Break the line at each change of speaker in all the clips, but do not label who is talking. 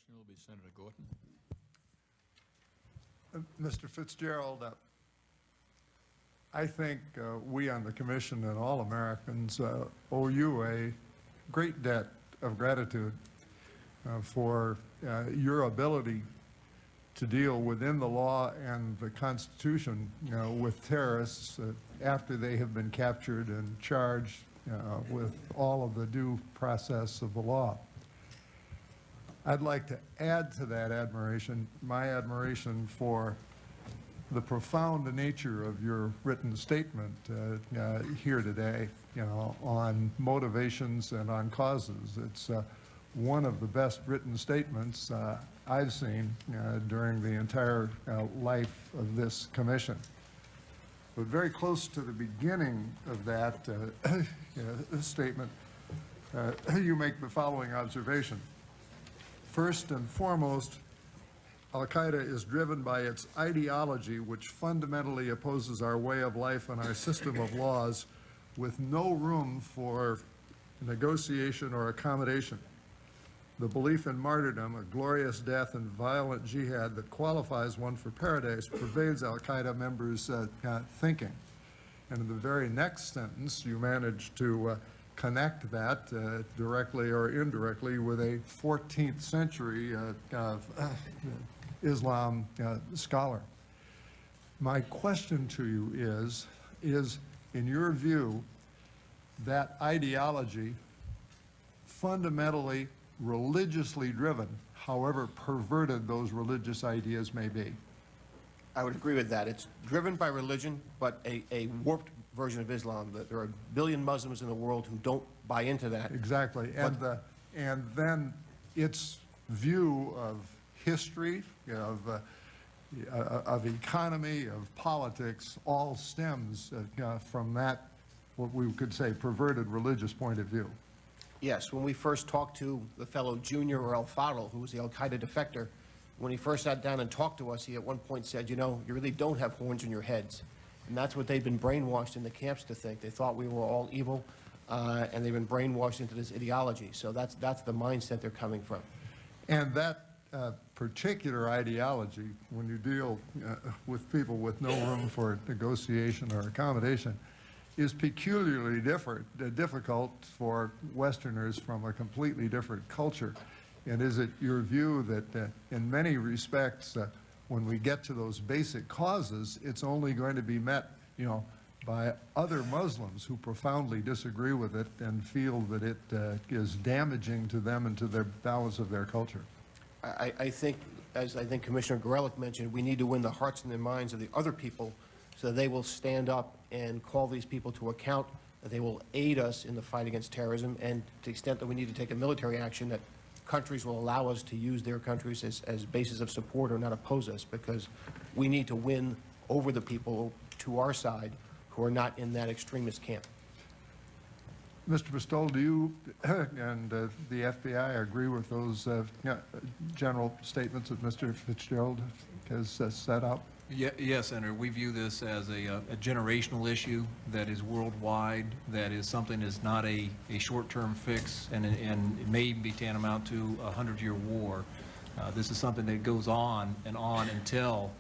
question will be Senator Gorton.
Mr. Fitzgerald, I think we on the Commission and all Americans owe you a great debt of gratitude for your ability to deal within the law and the Constitution, with terrorists after they have been captured and charged with all of the due process of the law. I'd like to add to that admiration, my admiration for the profound nature of your written statement here today, on motivations and on causes. It's one of the best written statements I've seen during the entire life of this commission. But very close to the beginning of that statement, you make the following observation. First and foremost, Al-Qaeda is driven by its ideology, which fundamentally opposes our way of life and our system of laws, with no room for negotiation or accommodation. The belief in martyrdom, a glorious death, and violent jihad that qualifies one for paradise pervades Al-Qaeda members' thinking. And in the very next sentence, you manage to connect that directly or indirectly with a 14th century Islam scholar. My question to you is in your view, that ideology fundamentally religiously driven, however perverted those religious ideas may be?
I would agree with that. It's driven by religion, but a warped version of Islam. There are a billion Muslims in the world who don't buy into that.
Exactly. And then its view of history, of economy, of politics, all stems from that, what we could say, perverted religious point of view.
Yes, when we first talked to the fellow Junior or Al-Fadl, who was the Al-Qaeda defector, when he first sat down and talked to us, he at one point said, you really don't have horns in your heads. And that's what they've been brainwashed in the camps to think. They thought we were all evil, and they've been brainwashed into this ideology. So that's the mindset they're coming from.
And that particular ideology, when you deal with people with no room for negotiation or accommodation, is peculiarly difficult for Westerners from a completely different culture. And is it your view that in many respects, when we get to those basic causes, it's only going to be met, by other Muslims who profoundly disagree with it and feel that it is damaging to them and to their balance of their culture?
I think, as I think Commissioner Gorelick mentioned, we need to win the hearts and the minds of the other people so that they will stand up and call these people to account, that they will aid us in the fight against terrorism, and to the extent that we need to take a military action, that countries will allow us to use their countries as bases of support or not oppose us, because we need to win over the people to our side who are not in that extremist camp.
Mr. Pistole, do you and the FBI agree with those general statements that Mr. Fitzgerald has set out?
Yes, Senator. We view this as a generational issue that is worldwide, that is something that's not a short-term fix, and it may be tantamount to a 100-year war. This is something that goes on until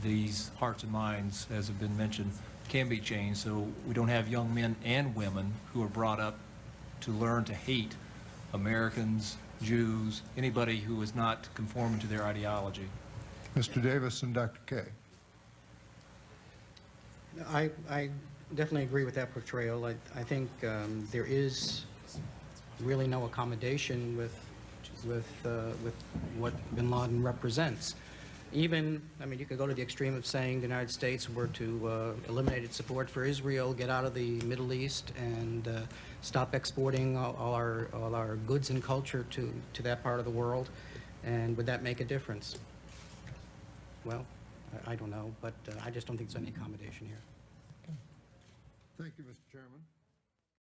these hearts and minds, as have been mentioned, can be changed, so we don't have young men and women who are brought up to learn to hate Americans, Jews, anybody who is not conforming to their ideology.
Mr. Davis and Dr. K.
I definitely agree with that portrayal. I think there is really no accommodation with what bin Laden represents. Even, you could go to the extreme of saying the United States were to eliminate its support for Israel, get out of the Middle East, and stop exporting all our goods and culture to that part of the world. And would that make a difference? Well, I don't know, but I just don't think there's any accommodation here.
Thank you, Mr. Chairman.